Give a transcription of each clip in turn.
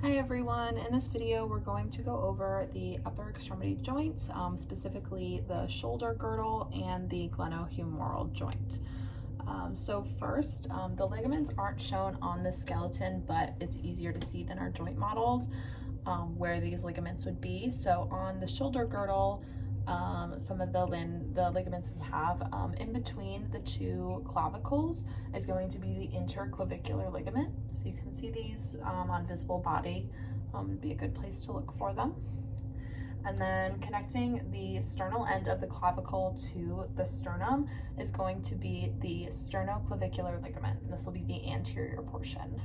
Hi everyone, in this video we're going to go over the upper extremity joints, specifically the shoulder girdle and the glenohumeral joint. So first, the ligaments aren't shown on the skeleton, but it's easier to see than our joint models where these ligaments would be. So on the shoulder girdle, some of the ligaments we have in between the two clavicles is going to be the interclavicular ligament. So you can see these on visible body. Would be a good place to look for them. And then connecting the sternal end of the clavicle to the sternum is going to be the sternoclavicular ligament, and this will be the anterior portion.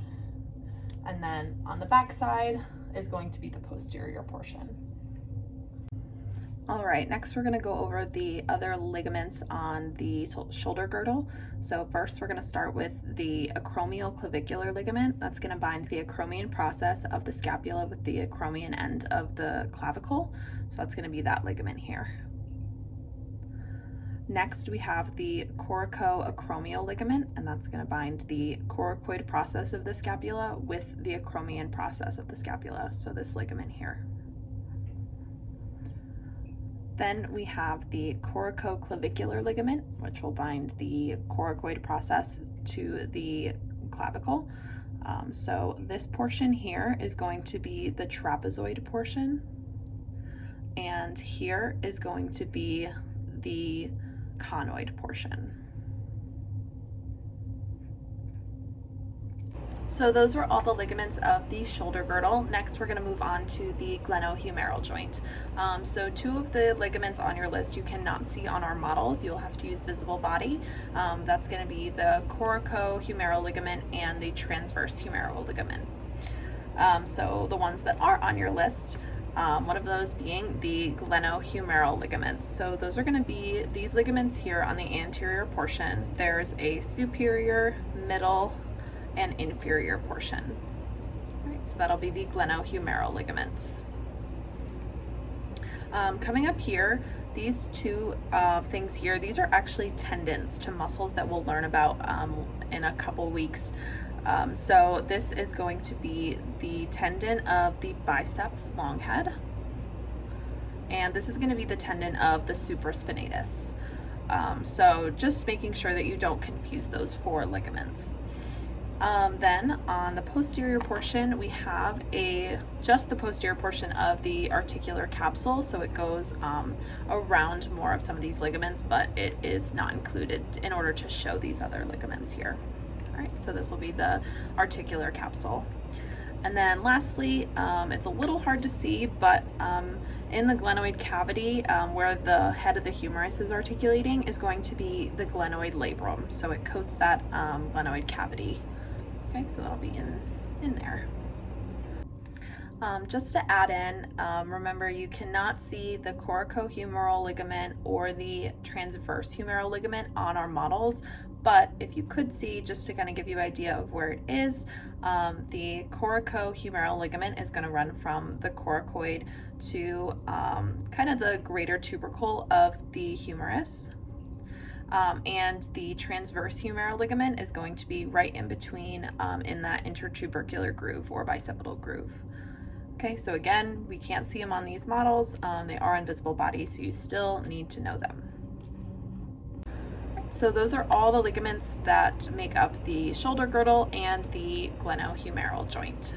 And then on the back side is going to be the posterior portion. All right, next we're going to go over the other ligaments on the shoulder girdle. So first we're going to start with the acromioclavicular ligament. That's going to bind the acromion process of the scapula with the acromion end of the clavicle. So that's going to be that ligament here. Next we have the coracoacromial ligament, and that's going to bind the coracoid process of the scapula with the acromion process of the scapula. So this ligament here. Then we have the coracoclavicular ligament, which will bind the coracoid process to the clavicle. So this portion here is going to be the trapezoid portion, and here is going to be the conoid portion. So those were all the ligaments of the shoulder girdle. Next, we're going to move on to the glenohumeral joint. So two of the ligaments on your list you cannot see on our models. You'll have to use visible body. That's going to be the coracohumeral ligament and the transverse humeral ligament. So the ones that are on your list, one of those being the glenohumeral ligaments. So those are going to be these ligaments here on the anterior portion. There's a superior, middle, and inferior portion. All right, so that'll be the glenohumeral ligaments. Coming up here, these two things here, these are actually tendons to muscles that we'll learn about in a couple weeks. So this is going to be the tendon of the biceps long head, and this is going to be the tendon of the supraspinatus. So just making sure that you don't confuse those four ligaments. Then on the posterior portion, we have just the posterior portion of the articular capsule. So it goes around more of some of these ligaments, but it is not included in order to show these other ligaments here. All right, so this will be the articular capsule. And then lastly, it's a little hard to see, but in the glenoid cavity, where the head of the humerus is articulating, is going to be the glenoid labrum. So it coats that glenoid cavity. Okay, so that'll be in there. Just to add in, remember you cannot see the coracohumeral ligament or the transverse humeral ligament on our models, but if you could see, just to kind of give you an idea of where it is, the coracohumeral ligament is going to run from the coracoid to kind of the greater tubercle of the humerus. And the transverse humeral ligament is going to be right in between in that intertubercular groove or bicipital groove. Okay, so again, we can't see them on these models. They are invisible body, so you still need to know them. So those are all the ligaments that make up the shoulder girdle and the glenohumeral joint.